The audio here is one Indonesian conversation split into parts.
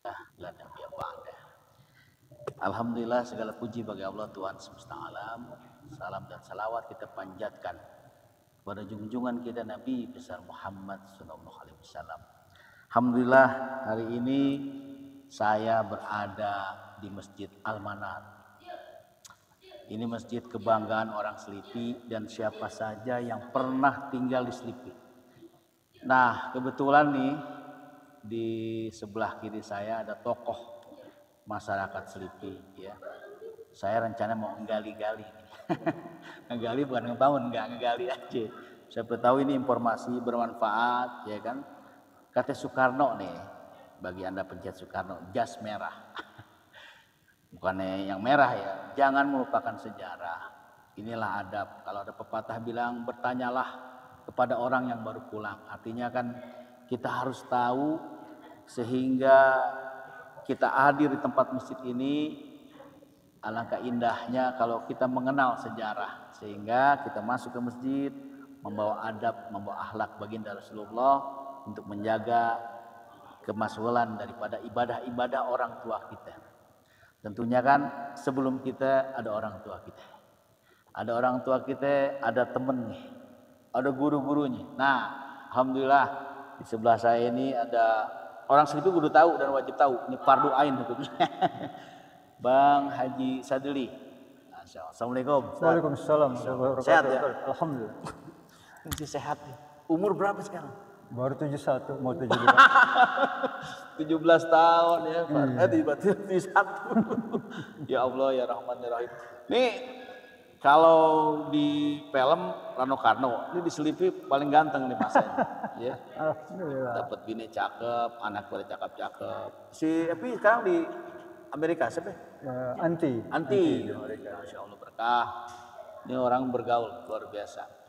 dan yang ba'da. Alhamdulillah, segala puji bagi Allah Tuhan semesta alam. Salam dan salawat kita panjatkan kepada junjungan kita Nabi besar Muhammad sallallahu alaihi wasallam. Alhamdulillah, hari ini saya berada di Masjid Al-Manar. Ini masjid kebanggaan orang Selipi dan siapa saja yang pernah tinggal di Selipi. Nah, kebetulan nih di sebelah kiri saya ada tokoh masyarakat Selipi, ya. Saya rencana mau nggali-gali. Ngegali bukan ngebangun, enggak, ngegali aja. Siapa tahu ini informasi bermanfaat, ya kan? Kata Soekarno nih, bagi Anda pencet Soekarno, jas merah. Bukannya yang merah ya, jangan melupakan sejarah. Inilah adab. Kalau ada pepatah bilang, bertanyalah kepada orang yang baru pulang. Artinya kan kita harus tahu sehingga kita hadir di tempat masjid ini. Alangkah indahnya kalau kita mengenal sejarah, sehingga kita masuk ke masjid membawa adab, membawa akhlak baginda Rasulullah untuk menjaga kemasmulan daripada ibadah-ibadah orang tua kita. Tentunya kan sebelum kita ada orang tua kita, ada orang tua kita, ada temennya, ada guru-gurunya. Nah, alhamdulillah di sebelah saya ini ada orang Selipi kudu tahu dan wajib tahu, ini fardu ain hukumnya. Bang Haji Sadili. Assalamualaikum. Waalaikumsalam. Sehat ya? Alhamdulillah. Masih sehat nih. Umur berapa sekarang? Baru 71, mau 72. 17 tahun ya Pak. Berarti 71. Ya Allah ya Rahman ya Rahim. Nih kalau di film Rano Karno, ini di Selipi paling ganteng nih Mas. Ya. Alhamdulillah. Dapat bini cakep, anak pada cakep-cakep. Si Epi sekarang di Amerika siapa? Anti Di Amerika. Masya Allah berkah. Ini orang bergaul luar biasa.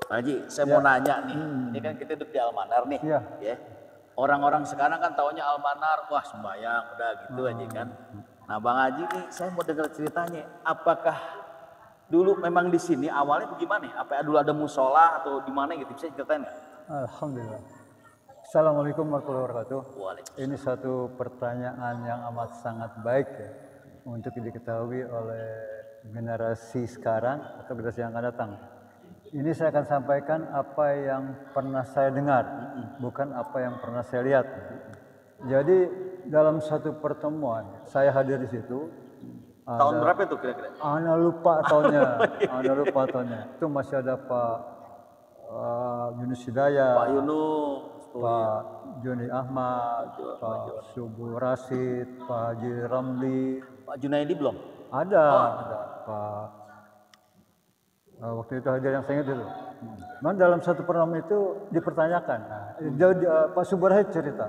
Pak Haji, saya mau nanya nih. Ini kan kita hidup di Al-Manar nih. Iya. Ya. Orang-orang sekarang kan taunya Al-Manar, wah sembahyang, udah gitu aja kan. Nah Bang Haji nih, saya mau dengar ceritanya. Apakah dulu memang di sini awalnya bagaimana? Apa dulu ada musola atau di mana gitu? Bisa ceritain nggak? Alhamdulillah. Assalamualaikum warahmatullahi wabarakatuh. Waalaikumsalam. Ini satu pertanyaan yang amat sangat baik ya untuk diketahui oleh generasi sekarang atau generasi yang akan datang. Ini saya akan sampaikan apa yang pernah saya dengar, bukan apa yang pernah saya lihat. Jadi dalam satu pertemuan saya hadir di situ. Tahun berapa itu kira-kira? Ana lupa tahunnya. Itu masih ada Pak Yunus Hidayat, Pak Yunus, Pak Joni Ahmad, Pak Subuh Rasid, Pak Haji Ramli. Pak Junaidi belum? Ada Pak. Waktu itu hadir yang saya ingat itu. Memang dalam satu pertemuan itu dipertanyakan. Pak Subuh Rasid cerita.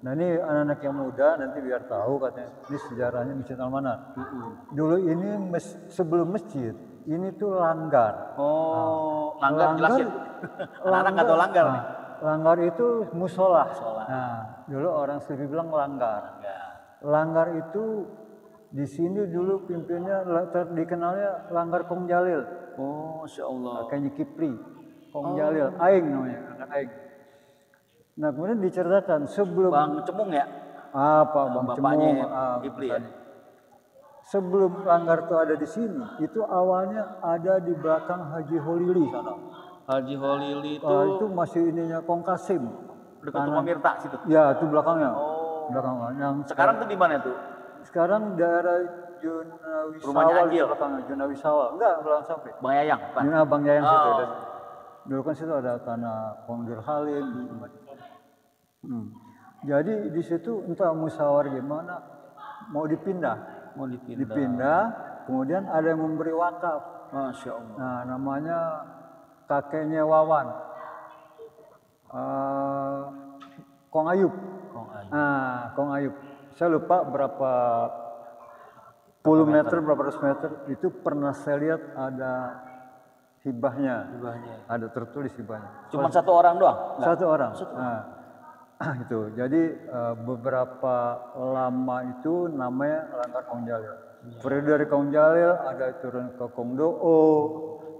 Nah ini anak-anak yang muda nanti biar tahu katanya. Ini sejarahnya Masjid Al-Manar. Dulu ini sebelum masjid, ini tuh langgar. Oh, langgar jelasin. Anak-anak nggak tahu langgar nih. Langgar itu musola. Nah, dulu orang Selipi bilang langgar. Langgar itu di sini dulu pimpinnya dikenalnya Langgar Kong Jalil. Oh, Masya Allah. Kayaknya Kipri, Kong Jalil, Aing namanya, anak Aing. Nah kemudian diceritakan sebelum Bang Cemung ya? Pak Bang bapaknya Cemung, Kipri ya? sebelum Langgar itu ada di sini, itu awalnya ada di belakang Haji Holili sana. Haji Holili itu masih ininya Kong Kasim. dekat rumah Mirta situ. Ya itu belakangnya. Oh. Belakangnya. Yang Sekarang tuh di mana tuh? sekarang daerah Junawi Rumahnya Sawal, Agil? belakangnya Junawi Sawal. Enggak, belum sampai. Bang Yayang, Pak. Bang Yayang situ. Dulu kan situ ada tanah Kongdir Halim. Jadi di situ entah musawar gimana mau dipindah. Kemudian ada yang memberi wakaf. Masya Allah. Nah namanya kakeknya Wawan, Kong Ayub. Kong Ayub. Saya lupa berapa puluh meter, berapa ratus meter. Itu pernah saya lihat ada hibahnya. Ada tertulis hibahnya. Cuma satu orang doang? Satu orang. Itu. Jadi beberapa lama itu namanya Langgar Kong Jalil. Periode dari Kong Jalil ada turun ke Kong Doo,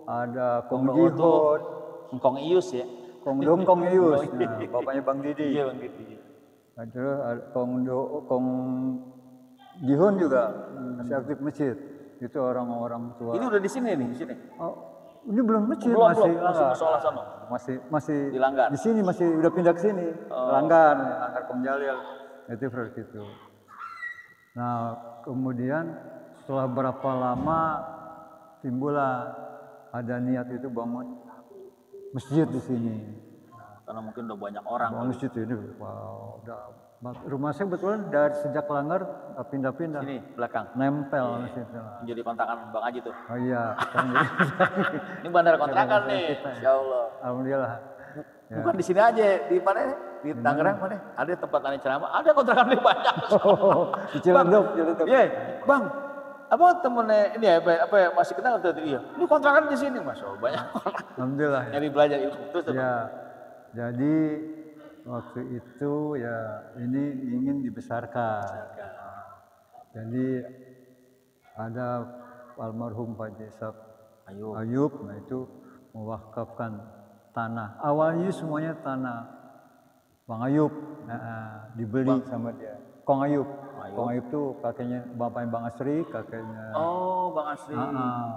ada Kong Jihod, Kong Ius ya? Kong Dong, Kong Ius. Nah, bapaknya Bang Didi. Iya, Bang Didi. Terus Kong Jihun juga masih aktif masjid. Itu orang-orang tua. Ini udah di sini nih, di sini. Oh, ini belum masjid, Belum, masih masih musola sana. masih Di Langgar. di sini, masih udah pindah ke sini. Langgar Komjalil. Itu seperti itu. Nah, kemudian setelah berapa lama timbullah ada niat itu bangun masjid di sini. Karena mungkin udah banyak orang. Bangun masjid ini, wow, rumah saya kebetulan dari sejak Langgar pindah-pindah. Sini belakang. Nempel masjidnya. Menjadi kontrakan Bang Haji tuh. Oh iya. Ini bandar kontrakan nih. Insya Allah. Alhamdulillah. Ya. Bukan di sini aja, di mana? Di Tangerang mana? Ada tempat aneh ceramah, ada kontrakan lebih banyak. Di Ciledug. Iya, Bang. Apa temennya ini ya, apa ya, masih kenal tuh dia? Ini kontrakan di sini, Mas. Oh, banyak. Alhamdulillah. Ya. Nyari belajar ilmu terus. Ya. Jadi waktu itu ya ini ingin dibesarkan. Jadi ada almarhum Pak Jesab Ayub, nah itu mewakafkan tanah. Awalnya semuanya tanah Bang Ayub, dibeli sama dia. Kong Ayub tuh kakeknya bapaknya Bang Asri, kakeknya. Oh, Bang Asri,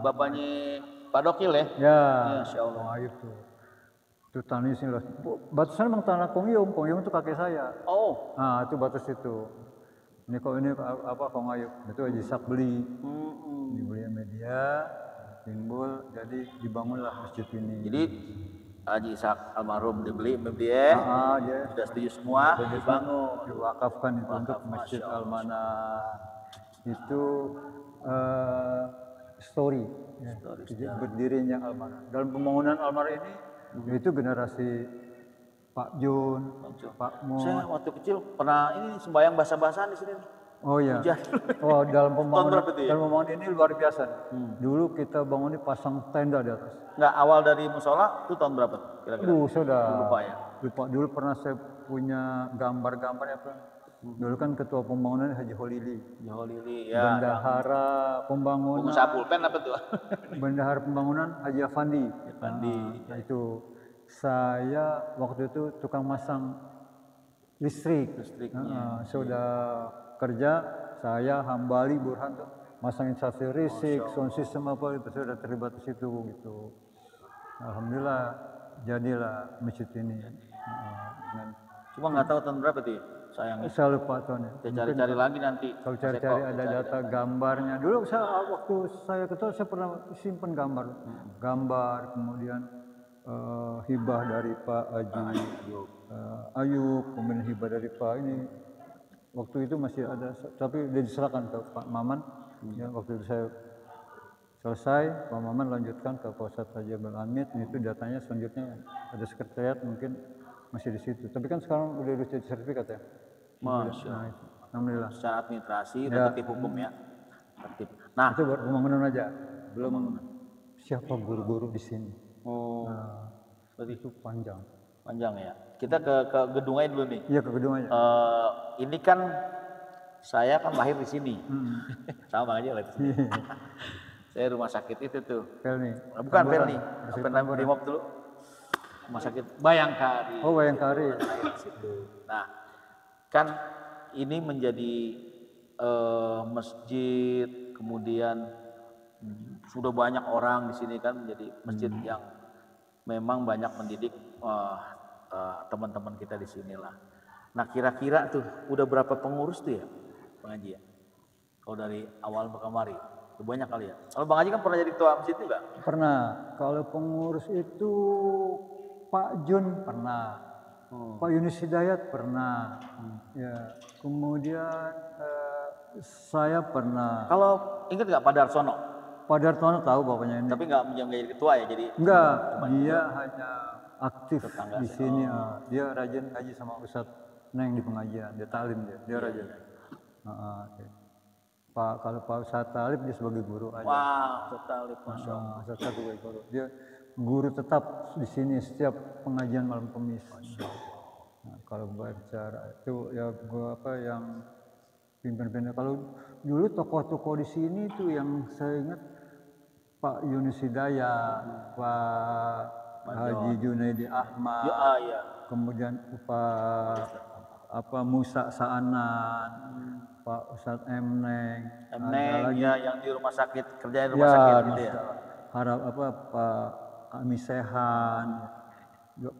bapaknya Pak Dokil ya? Ya, Insya Allah. Kong Ayub tuh. Itu tanah sini loh. Batasan memang tanah Kong Yum itu kakek saya. Oh. Nah, itu batas itu. Ini apa Kong Ayub? Itu Haji Sak beli. Dibeli media, timbul, jadi dibangunlah masjid ini. Jadi Haji Ishak almarhum dibeli dia sudah setuju semua, dibangun, diwakafkan itu untuk Masjid Al-Manah. Itu story berdirinya Al-Manah. Dalam pembangunan Al-Manah ini itu generasi Pak Jun, Pak Mo. Saya waktu kecil pernah ini sembahyang basah-basahan di sini. Oh iya. Oh, dalam pembangunan ini luar biasa. Dulu kita bangun ini pasang tenda di atas. Enggak, awal dari musola itu tahun berapa kira-kira? Sudah lupa ya. Dulu pernah saya punya gambar-gambarnya apa? Dulu kan ketua pembangunan Haji Holili. Ya. Bendahara pembangunan. Pengusaha pulpen apa tuh? Bendahara pembangunan Haji Afandi. Nah, itu saya waktu itu tukang masang listrik. Sudah kerja, saya Hambali Burhan tuh masang installasi listrik, sound system apa itu saya sudah terlibat di situ gitu. Alhamdulillah jadilah masjid ini. Cuma nggak tahu tahun berapa tuh sayangnya. Saya lupa tahunnya. Saya cari-cari lagi nanti. Kalau cari-cari ada data gambarnya. Dulu waktu saya ketua saya pernah simpan gambar, kemudian hibah dari Pak Haji Ayub, kemudian hibah dari Pak ini. Waktu itu masih ada, tapi sudah diserahkan ke Pak Maman. Ya, waktu itu saya selesai, Pak Maman lanjutkan ke Pak Ustadz Haji Abdul Hamid. Itu datanya selanjutnya ada sekretariat mungkin masih di situ. Tapi kan sekarang udah jadi sertifikat ya. Masya Allah. Alhamdulillah. Secara administrasi udah tertib hukum ya. Tertib. Nah, itu baru pembangunan aja. Belum siapa guru-guru di sini. Oh. Berarti itu panjang. Panjang ya. Kita ke gedung aja dulu nih. Iya, ke gedung aja. Ini kan saya kan lahir di sini. Sama aja lahir di sini. Saya rumah sakit itu tuh. Pelni. Bukan Pelni. Pernah Brimob dulu. Rumah sakit Bayangkari. Oh, Bayangkari. Lahir di situ. Nah, kan ini menjadi masjid, kemudian sudah banyak orang di sini kan menjadi masjid yang memang banyak mendidik teman-teman kita di sinilah. Nah, kira-kira tuh udah berapa pengurus tuh ya, Bang Haji ya? Kalau dari awal ke kemari, banyak kali ya. Kalau Bang Haji kan pernah jadi ketua masjid juga? Pernah. Kalau pengurus itu Pak Jun pernah, Pak Yunus Hidayat pernah, ya. Kemudian saya pernah. Kalau ingat nggak Pak Darsono? Pak Darsono tahu bapaknya ini. Tapi nggak menjadi ketua ya, jadi. Enggak, dia hanya aktif di sini. Dia rajin ngaji sama Ustadz Neng di pengajian, dia talim dia rajin. Kalau Pak Ustadz Talib dia sebagai guru aja. Wah, Ustadz Talib, Masya Allah. Ustadz Talib sebagai guru. Dia guru tetap di sini setiap pengajian malam Kamis. Nah, kalau bicara itu ya apa yang pimpin-pimpin. Kalau dulu tokoh-tokoh di sini itu yang saya ingat Pak Yunus Hidayat, Pak Haji Junaidi Ahmad, kemudian Pak apa Musa Saanan, Pak Ustadz Emneng, ada lagi ya yang di rumah sakit, kerja di rumah sakit gitu ya. Harap apa Pak Amisehan,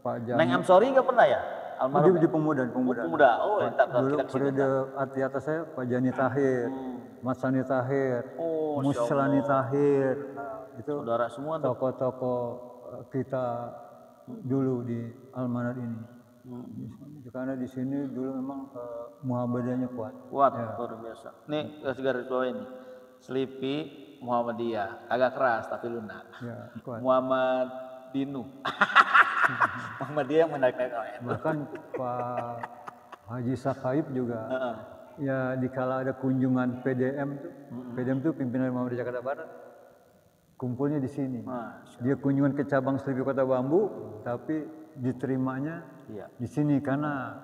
Pak Neng Jami. Amsori nggak pernah ya? Almarhum. Di pemuda. Pemuda. Oh, entar Dulu kita kesini. periode di atas saya Pak Jani Tahir, Mas Sani Tahir, Muslani Tahir. Nah, itu saudara semua tuh. Tokoh-tokoh kita dulu di Almanar ini. Karena di sini dulu memang Muhammadiyahnya kuat. Kuat, luar biasa. Nih kasih garis bawah ini. Selipi Muhammadiyah, agak keras tapi lunak. Ya, kuat. Muhammad Dinu. Muhammadiyah menaik-naik. Bahkan Pak Haji Sakaib juga. Ya dikala ada kunjungan PDM tuh. PDM tuh pimpinan Muhammadiyah Jakarta Barat. Kumpulnya di sini. Dia kunjungan ke cabang Selipi Kota Bambu, tapi diterimanya di sini karena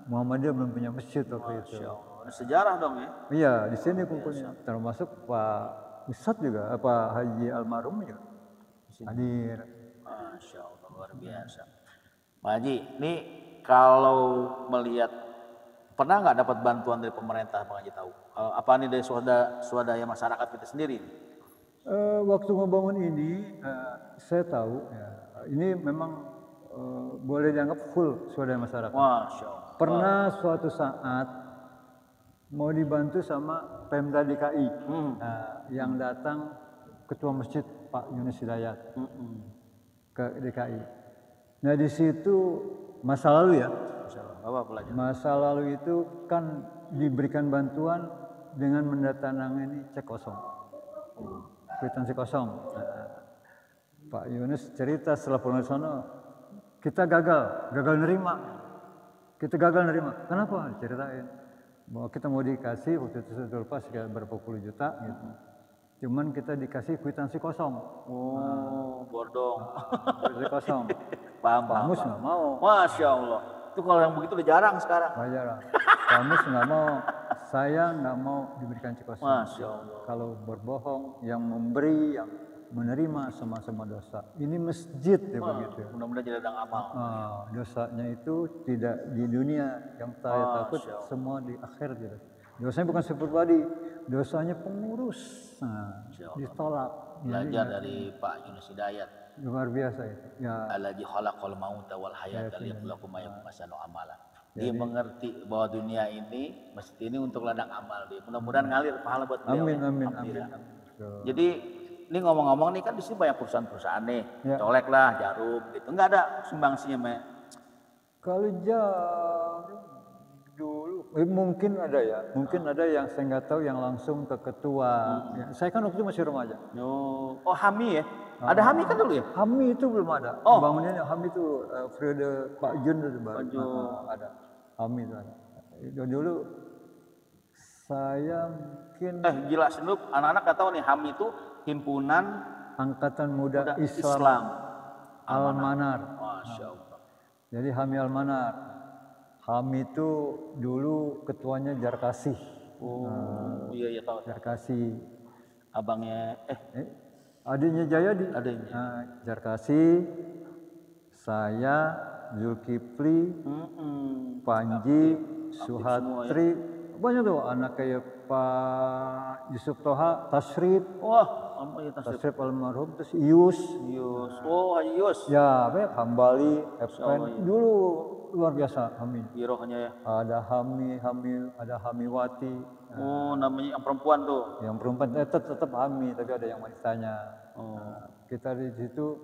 Muhammadiyah belum punya masjid waktu itu. Sejarah dong ya? Iya, di sini kumpulnya. Termasuk Pak Ustadz juga, Pak Haji Almarhum juga hadir. Masya Allah, luar biasa. Pak Haji, ini kalau melihat, pernah nggak dapat bantuan dari pemerintah, Pak Haji tahu? Apa ini dari swadaya masyarakat kita sendiri? Waktu ngebangun ini, saya tahu, ya, ini memang boleh dianggap full swadaya masyarakat. Masya Allah. Pernah suatu saat mau dibantu sama Pemda DKI, yang datang Ketua Masjid Pak Yunus Hidayat ke DKI. Nah di situ masa lalu ya, masa lalu itu kan diberikan bantuan dengan mendatangani cek kosong, kwitansi kosong. Pak Yunus cerita setelah pulang ke sana, kita gagal nerima. Kenapa? Ceritain bahwa kita mau dikasih waktu itu sudah lepas berapa puluh juta gitu. Cuman kita dikasih kwitansi kosong. Bordong. Kwitansi kosong. Paham. Mus nggak mau. Masya Allah. Itu kalau yang begitu udah jarang sekarang. Jarang. Kamus nggak mau. Saya nggak mau diberikan cek kosong. Masya Allah. Kalau berbohong, yang memberi, yang menerima sama-sama dosa. Ini masjid ya begitu. Mudah-mudahan jadi ladang amal. Dosanya itu tidak di dunia, yang saya takut semua di akhirat gitu. Dosanya bukan si pribadi, dosanya pengurus. Ditolak. Belajar dari Pak Yunus Hidayat. Luar biasa itu. Ya. Alladzi khalaqal mauta wal hayata liyabluwakum ayyukum ahsanu amala. Dia mengerti bahwa dunia ini, masjid ini untuk ladang amal dia. Mudah-mudahan ngalir pahala buat beliau. Amin. Jadi ini ngomong-ngomong nih kan di sini banyak perusahaan-perusahaan nih, colek lah, jarum gitu. Enggak ada sumbangsinya, Mek. Kalau jarum dulu mungkin ada ya, mungkin ada yang saya nggak tahu yang langsung ke ketua. Ya, saya kan waktu itu masih remaja. Oh HAMI ya? Ada HAMI kan dulu ya? HAMI itu belum ada. Bangunannya HAMI itu periode Pak Jun itu baru ada. HAMI itu ada. Dulu saya mungkin gila sendup anak-anak nggak tahu nih HAMI itu Himpunan Angkatan Muda Islam Almanar. Masya Allah. Jadi HAMI Almanar. HAMI itu dulu ketuanya Jarkasih. Iya tahu. Jarkasih. Abangnya adiknya Jayadi. Adiknya. Jarkasih, saya, Zulkifli, Panji, Suhatri, banyak tuh anak kayak Pak Yusuf Toha, Tasrif. Tasrif almarhum, terus Ius. Haji Ius. Ya, banyak Hambali, Epen. Dulu luar biasa HAMI. Girohnya ya. Ada ada Hamiwati. Namanya yang perempuan tuh. Yang perempuan tetap HAMI, tapi ada yang wanitanya. Kita di situ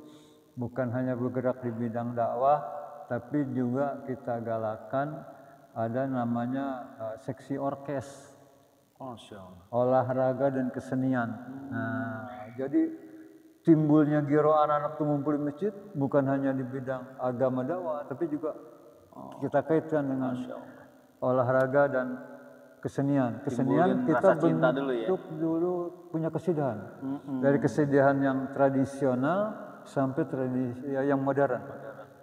bukan hanya bergerak di bidang dakwah, tapi juga kita galakan ada namanya seksi orkes. Olahraga dan kesenian. Jadi timbulnya giro anak-anak tuh ngumpul di masjid bukan hanya di bidang agama dakwah, tapi juga kita kaitkan dengan olahraga dan kesenian. Kesenian kita bentuk dulu punya kesidahan. Dari kesidahan yang tradisional sampai tradisi yang modern.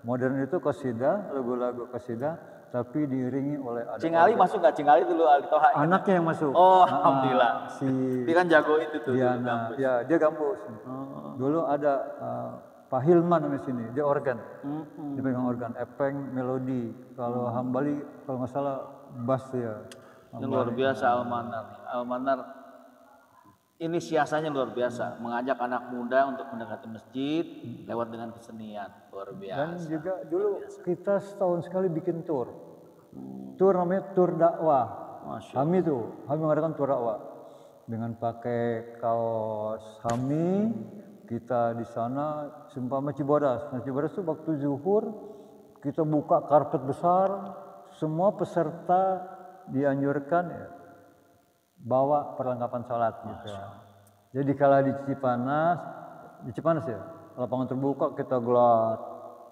Modern itu qasidah, lagu-lagu qasidah, tapi diiringi oleh Cingali masuk nggak? Cingali dulu Ali Toha. Anaknya yang masuk. Alhamdulillah. Dia kan jago itu tuh. Dia gambus. Dulu ada Pak Hilman di sini, dia organ, dia pegang organ, epeng, melodi. Kalau Hambali, kalau nggak salah bass ya. Ini luar biasa Al-Manar. Al-Manar ini siasanya luar biasa, mengajak anak muda untuk mendekati masjid lewat dengan kesenian, luar biasa. Dan juga dulu kita setahun sekali bikin tour namanya tur dakwah. Kami mengadakan tur dakwah dengan pakai kaos Hami. Kita di sana seumpama Cibodas. Nah, Cibodas itu waktu zuhur kita buka karpet besar, semua peserta dianjurkan ya, bawa perlengkapan sholat gitu. Jadi kalau di Cipanas ya, lapangan terbuka kita gelar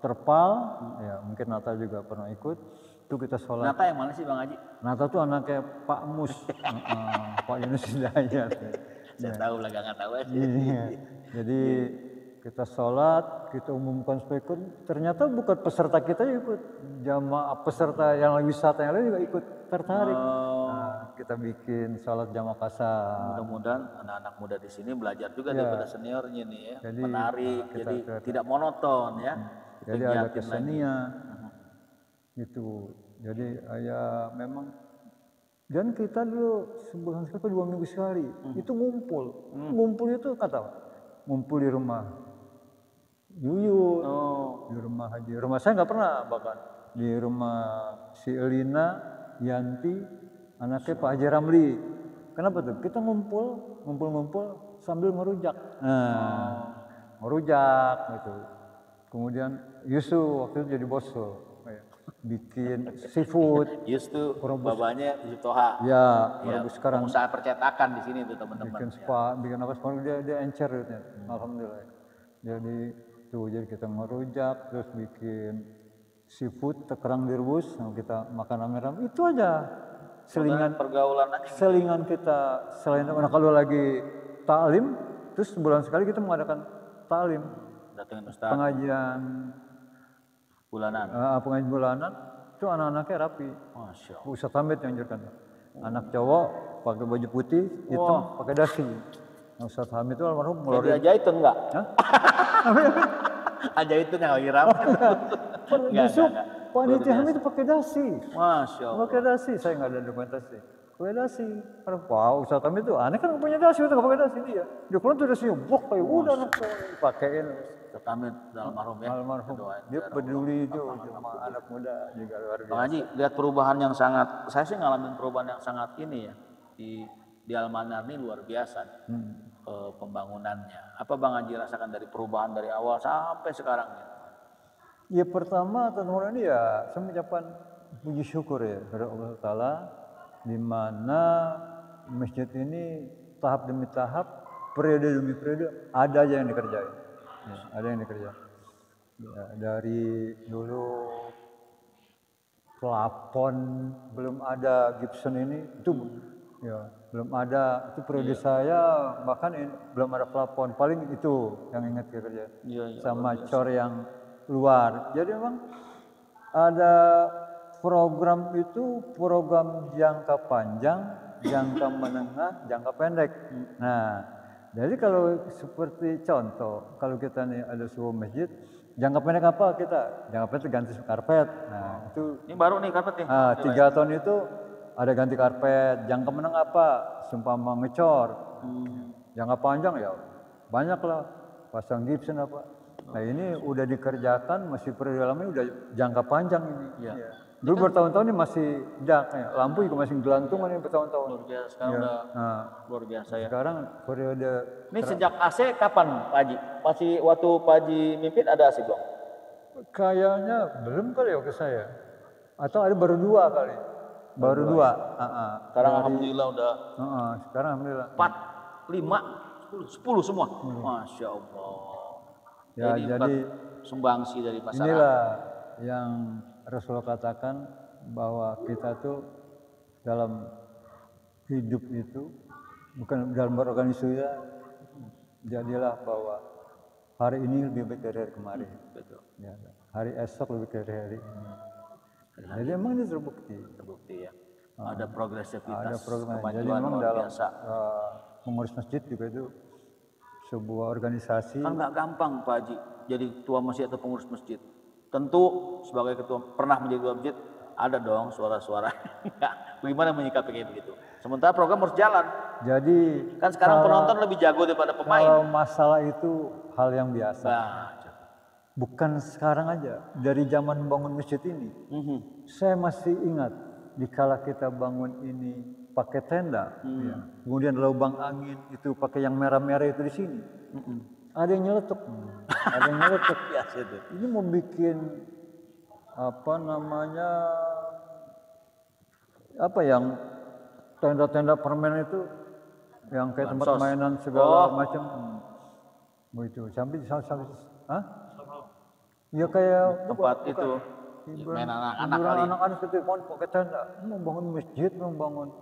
terpal, ya mungkin Nata juga pernah ikut, itu kita sholat. Nata yang mana sih Bang Haji? Nata tuh anaknya Pak Mus, Pak Yunus Hidayat. Saya tahu lah, nggak tahu aja. Iya. Jadi kita sholat, kita umumkan supaya ikut. Ternyata bukan peserta kita ikut, jamaah peserta yang wisata yang lain juga ikut tertarik. Nah, kita bikin sholat jamaah kasar. Mudah-mudahan anak-anak muda di sini belajar juga daripada seniornya nih ya, Jadi, menarik, jadi tidak monoton ya. Jadi ada kesenian itu. Jadi ya memang. Dan kita dulu sebulan sekali, 2 minggu sekali itu ngumpul. Ngumpul itu ngumpul di rumah Yuyun, di rumah Haji. Rumah saya nggak pernah, bahkan di rumah si Elina, Yanti, anaknya Pak Haji Ramli. Kenapa tuh? Kita ngumpul sambil ngerujak. Nah, ngerujak gitu. Kemudian Yusuf waktu itu jadi boso. Bikin seafood. Yusuf babanya Yusuf Toha. Ya, sekarang usaha percetakan di sini tuh teman-teman. Bikin spa, bikin apa sekarang dia encer gitu. Alhamdulillah. Jadi kita ngerujak, terus bikin seafood, kerang direbus, kita makan rame-rame. Itu aja. Selingan kita selain kalau lagi taklim, terus sebulan sekali kita mengadakan taklim. Datangin Ustaz. Pengajian bulanan. Pengajian bulanan itu anak-anaknya rapi. Masya Allah. Ustaz Hamid yang anjurkan. Anak cowok pakai baju putih, hitam, pakai dasi. Ustaz Hamid itu almarhum ngeluarin. Jadi Ajaitun enggak? Ajaitun yang lagi ramai. Yusuf, panitia Hamid itu pakai dasi. Masya Allah. Pakai dasi, saya nggak ada dokumentasi. Pakai dasi. Wow, Ustaz Hamid itu aneh kan punya dasi, udah nggak pakai dasi dia. Dia pulang tuh dasinya, wah kayak udah pakein. Ustaz Hamid almarhum ya. Almarhum. Dia peduli itu sama anak muda juga luar biasa. Bang Haji, lihat perubahan yang sangat, saya sih ngalamin perubahan yang sangat ini ya di Al-Manar ini luar biasa. Pembangunannya. Apa Bang Haji rasakan dari perubahan dari awal sampai sekarang? Ya pertama teman-teman ini ya saya mengucapkan puji syukur ya kepada Allah Ta'ala, di mana masjid ini tahap demi tahap, periode demi periode ada aja yang dikerjain. Ya, ada yang dikerjain. Ya, dari dulu plafon belum ada Gibson ini itu ya belum ada, itu periode saya bahkan belum ada plafon, paling itu yang ingat kerja sama cor yang luar. Jadi memang ada program itu program jangka panjang, jangka menengah, jangka pendek. Nah, jadi kalau seperti contoh, kalau kita nih ada sebuah masjid, jangka pendek apa kita? Jangka pendek ganti karpet. Nah, itu ini baru nih karpet nih. 3 tahun itu ada ganti karpet. Jangka menengah apa? Seumpama ngecor. Jangka panjang ya banyak lah, pasang Gibson apa. Nah ini udah dikerjakan, masih periode lama udah jangka panjang ini. Ya. Dulu bertahun-tahun ini masih lampu juga masih gelantungan ini bertahun-tahun. Luar biasa, sekarang udah luar biasa ya. Sekarang periode. Ini sejak AC kapan Pak Haji? Masih waktu Pak Haji mimpin ada AC belum? Kayaknya belum kali waktu saya. Atau ada baru 2 kali. Baru 2. Sekarang alhamdulillah udah. Sekarang alhamdulillah. 4, 5, 10 semua. Masya Allah. Ya, jadi sumbangsi dari masyarakat. Inilah yang Rasulullah katakan bahwa kita tuh dalam hidup itu bukan dalam berorganisasi, jadilah bahwa hari ini lebih baik dari hari kemarin. Betul. Ya, hari esok lebih baik dari hari ini. Jadi memang ini terbukti ya. Ada progresivitas, ada program. Jadi kemajuan memang luar dalam biasa. Pengurus masjid juga itu sebuah organisasi. Kan nggak gampang Pak Haji jadi ketua masjid atau pengurus masjid? Tentu sebagai ketua pernah menjadi ketua masjid ada dong suara-suara. Bagaimana menyikapi kayak begitu? Sementara program harus jalan. Jadi Kan sekarang penonton lebih jago daripada pemain. kalau masalah itu hal yang biasa. Nah, Bukan sekarang aja, dari zaman bangun masjid ini. Saya masih ingat dikala kita bangun ini pakai tenda, ya. Kemudian lubang angin itu pakai yang merah-merah itu di sini. Ada yang nyeletuk, ada yang nyeletuk. biasa itu. Ini mau bikin apa namanya, apa yang tenda-tenda permen itu, yang kayak tempat Bansos. mainan segala macam. Begitu, sampai hah? Ya kayak Tempat itu main anak-anak kali. anak-anak itu mau pakai tenda, mau bangun masjid, mau bangun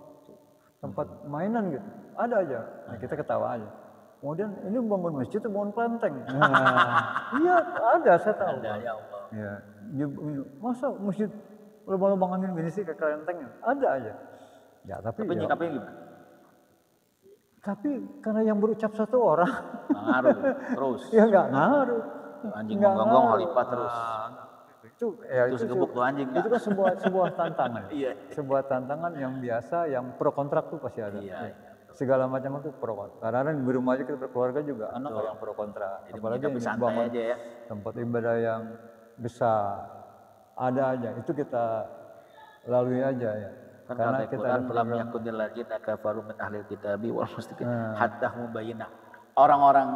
tempat mainan gitu, ada aja. Nah, kita ketawa aja. Kemudian ini bangun masjid, bangun kelenteng. Nah, iya ada, saya tahu. Ada, ya Allah. Ya, masa masjid lubang-lubang angin gini sih kayak kelenteng? Ada aja. Ya tapi ya, Nyikapinya gimana? tapi karena yang berucap satu orang, Nggak ngaruh terus. ya nggak ngaruh. Anjing Nggak menggonggong ngaruh. halipat terus. Itu Gebuk tuh anjing. itu kan sebuah tantangan. Iya. Sebuah tantangan yang biasa, yang pro kontrak tuh pasti ada. Iya. Segala macam itu pro kontra. Kadang-kadang di rumah aja kita berkeluarga juga anak yang pro kontra. Jadi Apalagi menyikapi yang santai bangun aja ya. tempat ibadah yang besar, ada aja. Itu kita lalui aja ya. Kan Karena kata kita Quran ada lam program. yakunil ladzina kafaru min ahlil kitabi wal musyrikin hatta mubayyinah. Orang-orang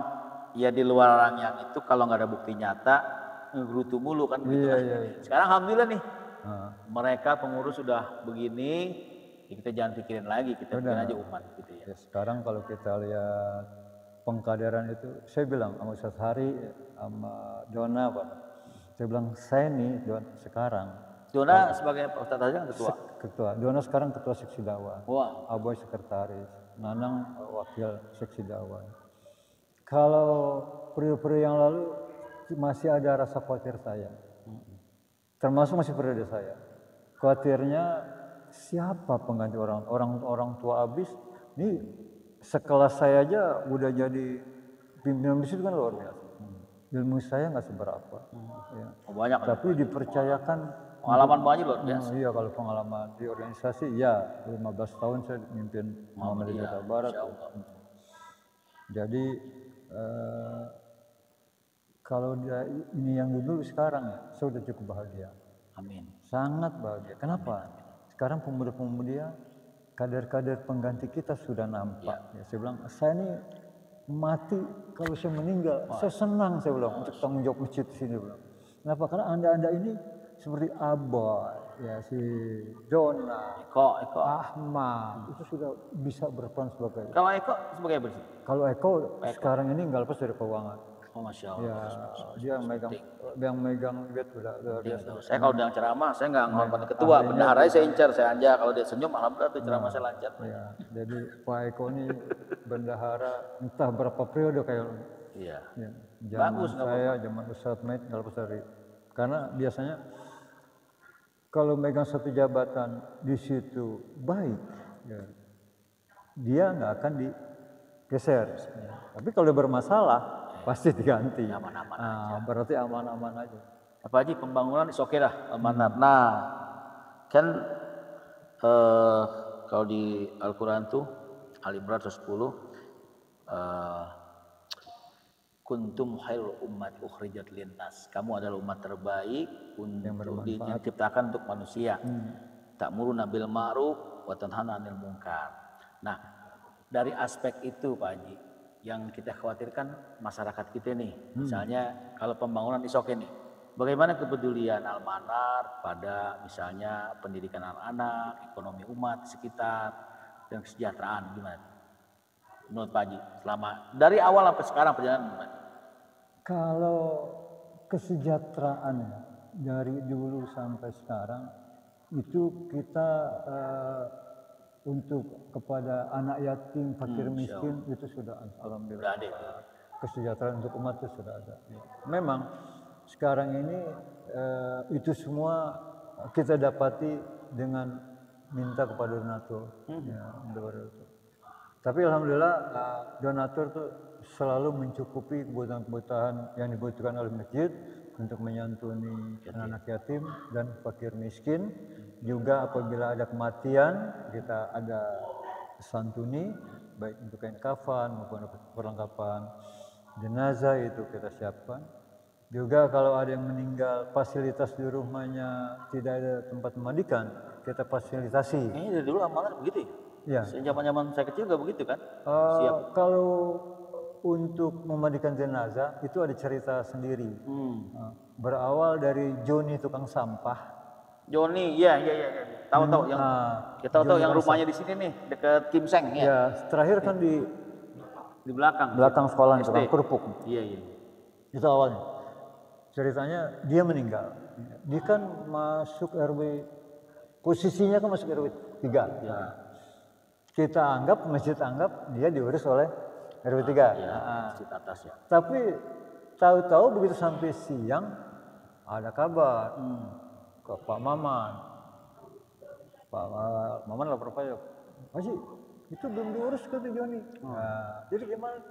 ya di luar orang yang itu kalau nggak ada bukti nyata ngegerutu mulu kan begitu. Iya. Sekarang alhamdulillah nih. Mereka pengurus sudah begini, ya kita jangan pikirin lagi, kita pikirin aja umat gitu ya. Ya, sekarang kalau kita lihat pengkaderan itu, saya bilang sama Ustaz Hari, sama Dona, Pak. Saya bilang, saya nih sekarang Dona sebagai Ustaz aja kan ketua. Dona sekarang ketua seksi dakwah. Wah, Aboy sekretaris, Nanang wakil seksi dakwah. Kalau periode-periode yang lalu masih ada rasa khawatir saya, termasuk masih periode saya. Khawatirnya siapa pengganti orang tua habis? Ini sekelas saya aja udah jadi pimpinan bisnis kan luar biasa. Ilmu saya nggak seberapa. Ya. banyak. Tapi dipercayakan Pengalaman banyak loh biasa. iya, kalau pengalaman di organisasi, ya 15 tahun saya mimpin Muhammadiyah Jakarta Barat. Jadi kalau ini yang dulu sekarang ya, saya sudah cukup bahagia. Amin. Sangat bahagia. Kenapa? Sekarang pemuda-pemuda, kader-kader pengganti kita sudah nampak. Ya, saya bilang, saya ini mati kalau saya meninggal, saya senang, saya bilang, untuk tanggung jawab masjid di sini. Bilang. Kenapa? Karena anda ini seperti Abah, ya si Dona, Eko. Ahmad, itu sudah bisa berperan sebagai. Kalau Eko sebagai apa sih? Kalau Eko sekarang ini nggak lepas dari keuangan. Oh, Masya Allah. Ya, dia megang duit udah luar biasa. Saya kalau udah ceramah, saya nggak ngorbanin ketua, bendaharanya saya incar, saya anja. Kalau dia senyum, alhamdulillah tuh ceramah saya lancar. Ya, jadi Pak Eko ini bendahara entah berapa periode kayak. Iya. Ya, zaman Bagus, saya, zaman Ustadz Maid nggak lepas dari. Karena biasanya kalau megang satu jabatan di situ baik, ya, dia nggak akan digeser. Ya. Tapi kalau bermasalah pasti diganti. Aman-aman aja. Berarti aman-aman aja. Apa aja pembangunan oke lah, amanat. Nah, kan kalau di Al-Quran tuh Al Imran 10 kuntum khairul ummat ukhrijat linnas. Kamu adalah umat terbaik untuk diciptakan untuk manusia. Ta'muruna bil ma'ruf wa tanhauna 'anil munkar. Nah, dari aspek itu Pak Haji, yang kita khawatirkan masyarakat kita nih. Misalnya kalau pembangunan isoke nih. Bagaimana kepedulian Al-Manar pada misalnya pendidikan anak-anak, ekonomi umat sekitar, dan kesejahteraan gimana? Menurut Pak Haji, selama dari awal sampai sekarang perjalanan gimana? Kalau kesejahteraan dari dulu sampai sekarang itu kita untuk kepada anak yatim, fakir miskin itu sudah alhamdulillah. Kesejahteraan untuk umat itu sudah ada. Memang sekarang ini itu semua kita dapati dengan minta kepada donatur. Ya, tapi alhamdulillah donatur tuh selalu mencukupi kebutuhan-kebutuhan yang dibutuhkan oleh masjid untuk menyantuni anak-anak yatim dan fakir miskin. Juga apabila ada kematian, kita ada santuni, baik untuk kain kafan maupun perlengkapan jenazah itu kita siapkan. Juga kalau ada yang meninggal, fasilitas di rumahnya tidak ada tempat memandikan, kita fasilitasi. Ini dari dulu amalan begitu ya? Ya. Zaman-zaman saya kecil juga begitu kan? Kalau untuk memandikan jenazah itu ada cerita sendiri. Berawal dari Joni tukang sampah. Joni, iya. Tahu yang kita tahu yang rumahnya di sini nih, dekat Kim Seng ya. Ya, terakhir kan di belakang sekolah SD. tukang kerupuk. Iya. Itu awalnya. Ceritanya dia meninggal. Dia kan masuk RW, posisinya kan masuk RW 3. Ya. Kita anggap, masjid anggap dia diurus oleh RW 3. Iya, masjid atas ya. Tapi tahu-tahu begitu sampai siang ada kabar ke Pak Maman. Pak Maman lapor Pak Haji, itu belum diurus ke Joni. Nah, jadi gimana?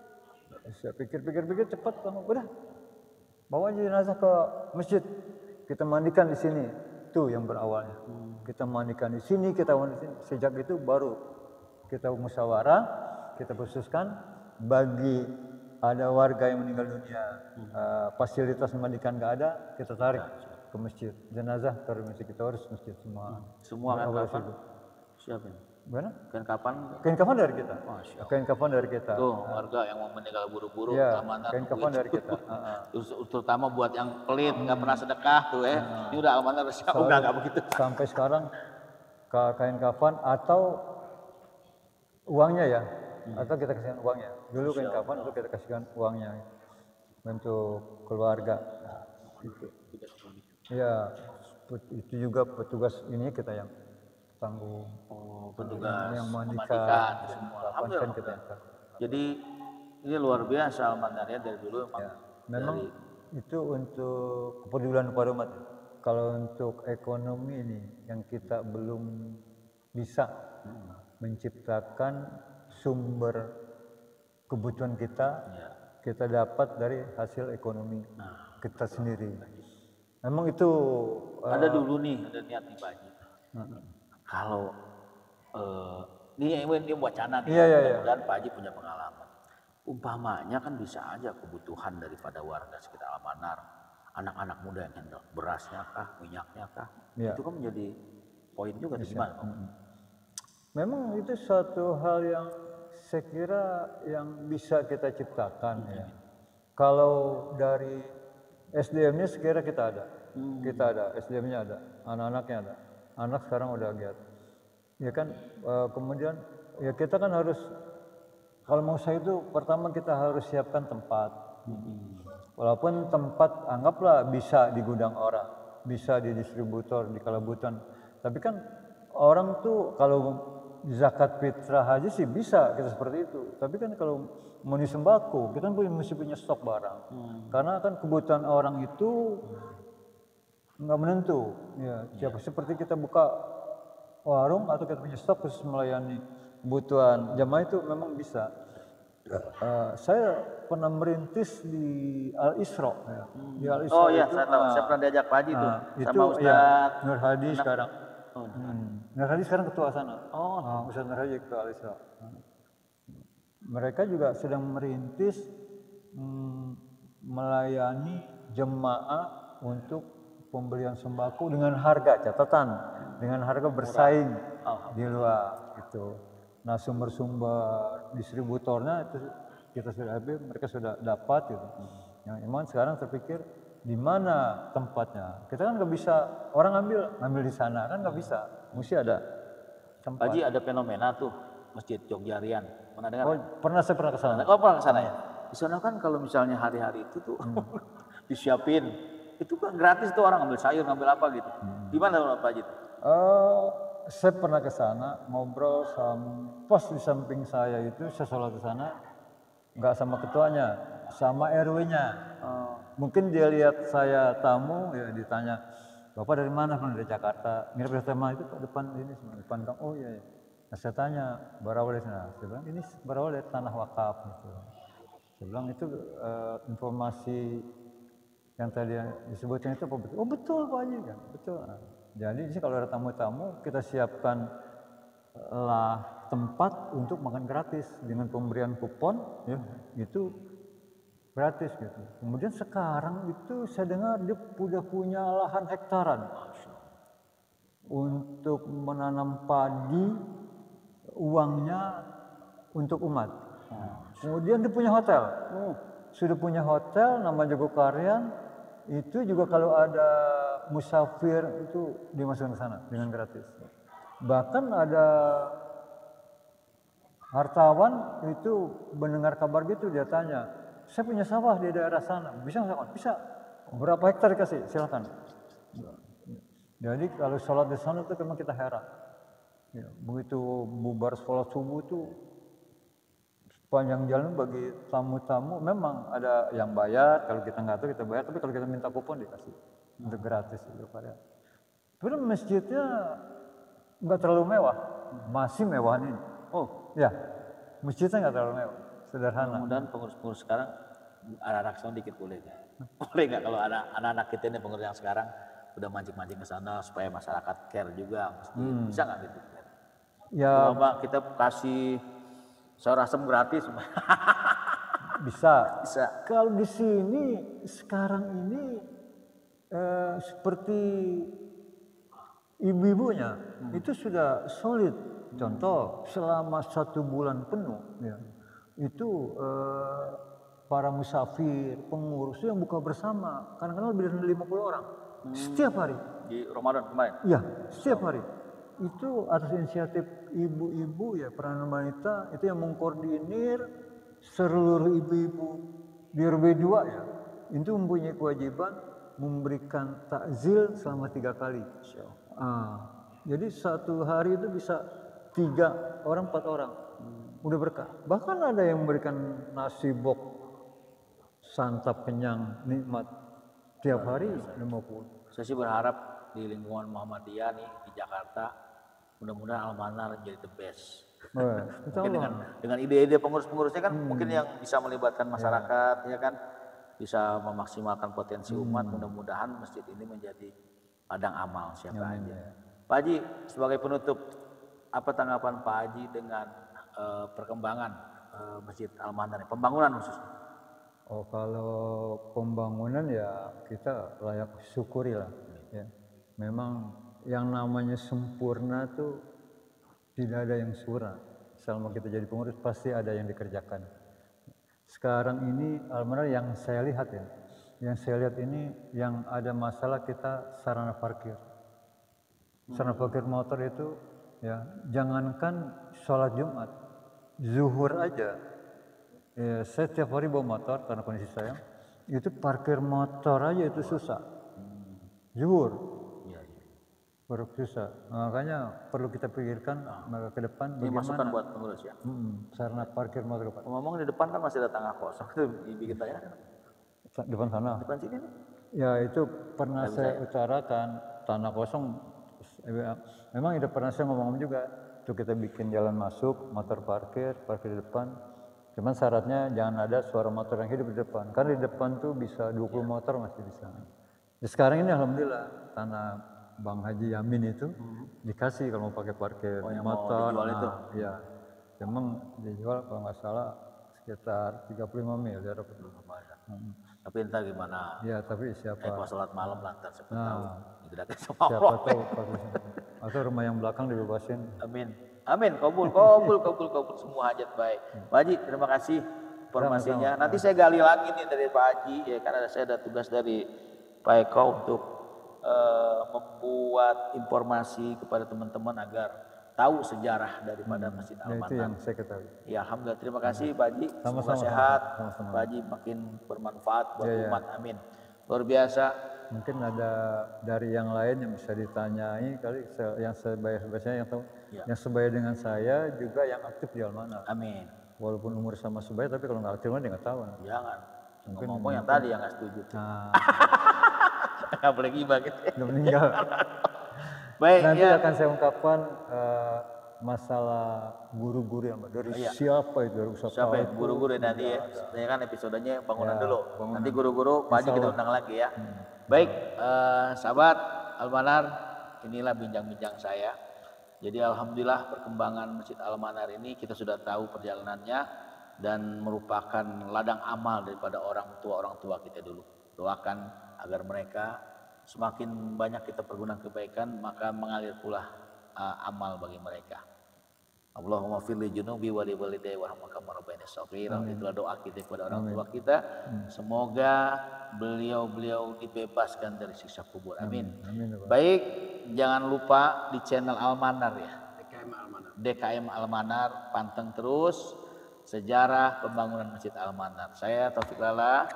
Saya pikir cepat, udah bawa jenazah ke masjid. Kita mandikan di sini. Itu yang berawalnya. Kita mandikan di sini, kita mandikan di sini. Sejak itu baru kita musyawarah, kita khususkan bagi ada warga yang meninggal dunia, fasilitas memandikan nggak ada, kita tarik ke masjid. Jenazah taruh masjid, kita harus masjid semua. Semua kan kapan? Siapa ini? Mana? Kain kapan? Kain kafan dari kita. Kain kafan dari kita. Tuh, warga yang mau meninggal buru-buru, ya, amanah. kain kafan dari kita. Terutama buat yang pelit, nggak pernah sedekah tuh Ini udah amanah, udah nggak begitu. Sampai sekarang kain kafan atau uangnya ya, atau kita kasihkan uangnya. Dulu kain kafan itu kita kasihkan uangnya untuk keluarga. Itu. Ya, itu juga petugas ini kita yang tanggung. Petugas yang memandikan semua. Alhamdulillah. Kita. Jadi ini luar biasa Almanarnya dari dulu memang itu untuk kepedulian kepada umat. Kalau untuk ekonomi ini yang kita belum bisa menciptakan sumber kebutuhan kita dapat dari hasil ekonomi kita sendiri. Memang itu ada dulu nih, ada niat nih Pak Haji. Kalau ini wacana nih, mudah-mudahan Pak Haji punya pengalaman. Umpamanya kan bisa aja kebutuhan daripada warga sekitar Almanar, anak-anak muda yang handle berasnya kah, minyaknya kah, itu kan menjadi poin juga gimana? Memang itu suatu hal yang saya kira yang bisa kita ciptakan ya. Kalau dari SDM-nya sekira kita ada. Kita ada, SDM-nya ada, anak-anaknya ada. Anak sekarang udah giat. Ya kan, kemudian ya kita kan harus, kalau mau saya itu pertama kita harus siapkan tempat. Walaupun tempat anggaplah bisa di gudang orang, bisa di distributor, di kalabutan. Tapi kan orang tuh kalau zakat fitrah haji sih bisa kita seperti itu. Tapi kan kalau mau sembako, kita mesti punya stok barang. Karena kan kebutuhan orang itu nggak menentu. Ya, seperti kita buka warung atau kita punya stok khusus melayani kebutuhan jamaah itu memang bisa. Saya pernah merintis di Al Isra. Di Al Isra saya pernah diajak Pak Haji tuh sama Ustaz Nur Hadi sekarang. Nur Hadi sekarang ketua sana. Ustaz Nur Hadi ketua Al Isra. Mereka juga sedang merintis melayani jemaah untuk pembelian sembako dengan harga catatan, dengan harga bersaing di luar itu. Nah, sumber-sumber distributornya itu kita sudah mereka sudah dapat gitu. Yang emang sekarang terpikir di mana tempatnya. Kita kan nggak bisa orang ngambil di sana kan nggak bisa. Mesti ada tempat. Haji ada fenomena tuh Masjid Jogjarian. Pernah dengar? Saya pernah ke sana. Pernah ke sana ya. Di sana kan kalau misalnya hari-hari itu tuh disiapin, itu kan gratis tuh orang ngambil sayur, ngambil apa gitu. Gimana Pak Haji? Saya pernah ke sana ngobrol sama pos di samping saya itu, saya sholat di sana nggak sama ketuanya, sama RW-nya. Mungkin dia lihat saya tamu ya ditanya, "Bapak dari mana?" "Dari Jakarta." "Nginep di tema itu depan ini, depan Kang." "Oh iya." Nah, saya tanya, "Berawal dari sana?" Saya bilang, "Ini berawal dari tanah wakaf gitu." Saya bilang itu informasi yang tadi disebutkan itu apa betul? Oh betul Pak Haji kan, betul. Nah, jadi sih kalau ada tamu-tamu kita siapkan lah tempat untuk makan gratis dengan pemberian kupon, ya itu gratis gitu. Kemudian sekarang itu saya dengar dia sudah punya lahan hektaran untuk menanam padi, uangnya untuk umat. Nah, kemudian dia punya hotel, sudah punya hotel, nama Jogokarian, itu juga kalau ada musafir itu dimasukkan ke sana dengan gratis. Bahkan ada hartawan itu mendengar kabar gitu dia tanya, saya punya sawah di daerah sana, bisa nggak? Bisa. Berapa hektar dikasih? Silakan. Jadi kalau sholat di sana itu memang kita heran. Ya, begitu bubar sholat subuh itu sepanjang jalan bagi tamu-tamu memang ada yang bayar, kalau kita nggak tahu kita bayar, tapi kalau kita minta kupon dikasih untuk gratis itu pada. Tapi masjidnya nggak terlalu mewah, masih mewah ini. Oh ya, masjidnya nggak terlalu mewah, sederhana. Mudah-mudahan pengurus-pengurus sekarang anak-anak sekarang dikit boleh nggak? Boleh nggak kalau anak-anak kita ini pengurus yang sekarang udah mancing-mancing ke sana supaya masyarakat care juga masjid. Bisa nggak gitu? Ya Bapak kita kasih sayur asem gratis. bisa. Bisa. Kalau di sini sekarang ini seperti ibu-ibunya itu sudah solid. Contoh selama 1 bulan penuh, ya, itu para musafir, pengurus yang buka bersama, kadang-kadang lebih dari 50 orang setiap hari. Di Ramadan kemarin. Iya, setiap hari. Itu atas inisiatif ibu-ibu ya, peranan wanita itu yang mengkoordinir seluruh ibu-ibu di RW 2 ya. Itu mempunyai kewajiban memberikan takzil selama 3 kali. Jadi 1 hari itu bisa 3 orang, 4 orang. Udah berkah. Bahkan ada yang memberikan nasi bok santap kenyang nikmat tiap hari 50. Saya sih berharap di lingkungan Muhammadiyah nih di Jakarta mudah-mudahan Al-Manar jadi the best. Mungkin dengan ide-ide pengurus-pengurusnya kan mungkin yang bisa melibatkan masyarakat ya kan, bisa memaksimalkan potensi umat. Mudah-mudahan masjid ini menjadi ladang amal siapa aja. Pak Haji, sebagai penutup, apa tanggapan Pak Haji dengan perkembangan Masjid Al-Manar, pembangunan khususnya? Oh, kalau pembangunan ya kita layak syukuri lah. Ya. Memang yang namanya sempurna tuh tidak ada yang sempurna. Selama kita jadi pengurus pasti ada yang dikerjakan. Sekarang ini Al-Manar yang saya lihat ya, yang saya lihat ini yang ada masalah kita sarana parkir. Sarana parkir motor itu ya jangankan sholat Jumat, zuhur aja. Ya, saya tiap hari bawa motor karena kondisi saya. Itu parkir motor aja itu susah. Zuhur. Baru susah. Makanya perlu kita pikirkan ke depan Ini masukan bagaimana buat pengurus ya. sarana parkir motor depan. Ngomong di depan kan masih ada tanah kosong tuh ibu kita ya. Depan sana. Depan sini nih. Ya itu pernah saya utarakan tanah kosong. Memang itu pernah saya ngomong juga. Itu kita bikin jalan masuk, motor parkir di depan. Cuman syaratnya jangan ada suara motor yang hidup di depan. Karena di depan tuh bisa 20 motor masih bisa. Jadi sekarang ini alhamdulillah tanah Bang Haji Yamin itu dikasih kalau mau pakai parkir motor. Mau dijual itu? Ya, memang dijual kalau nggak salah sekitar 35 miliar. Tapi entar gimana? Ya, tapi siapa? Pas sholat malam lah, entar siapa tahu. Tidak sama Siapa Allah. tahu atau rumah yang belakang dibebasin. Amin. Amin. Kabul semua hajat baik. Pak Haji, terima kasih informasinya. Nanti saya gali lagi nih dari Pak Haji ya, karena saya ada tugas dari Pak Eko untuk membuat informasi kepada teman-teman agar tahu sejarah daripada Masjid Al-Manar. Itu yang saya ketahui. Ya, alhamdulillah. Terima kasih Pak Haji. Semoga Sama-sama, sehat. sama-sama. Pak Haji makin bermanfaat buat Ya, ya. umat. Amin. Luar biasa. Mungkin ada dari yang lain yang bisa ditanyai kali yang sebaya-sebaya yang tahu. Ya. Yang sebaya dengan saya juga yang aktif di Al-Manar. Amin. Walaupun umur sama sebaya tapi kalau nggak aktif dia nggak tahu. Jangan. Ngomong yang tadi yang nggak setuju. Nah, Nggak boleh gibah gitu. udah meninggal. Baik, Nanti ya. akan saya ungkapkan masalah guru-guru yang dari siapa itu, dari usaha Siapa ya guru-guru nanti ya? Ini kan episodenya bangunan dulu. Nanti guru-guru Pak Haji kita undang lagi ya. Baik, sahabat Al-Manar, inilah bincang-bincang saya. Jadi alhamdulillah perkembangan Masjid Al-Manar ini kita sudah tahu perjalanannya dan merupakan ladang amal daripada orang tua kita dulu. Doakan agar mereka semakin banyak kita pergunakan kebaikan, maka mengalir pula amal bagi mereka. Allahumma firli junubi wa li walidayya warhamhum kama rabbayani shaghira. Itulah doa kita kepada orang tua kita. Semoga beliau-beliau dibebaskan dari siksa kubur. Amin. Baik, jangan lupa di channel Al-Manar ya. DKM Al-Manar, panteng terus sejarah pembangunan Masjid Al-Manar. Saya Taufik Lala,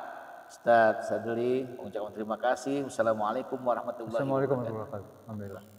Ustaz Sadli, mengucapkan terima kasih. Wassalamualaikum warahmatullahi wabarakatuh. Alhamdulillah.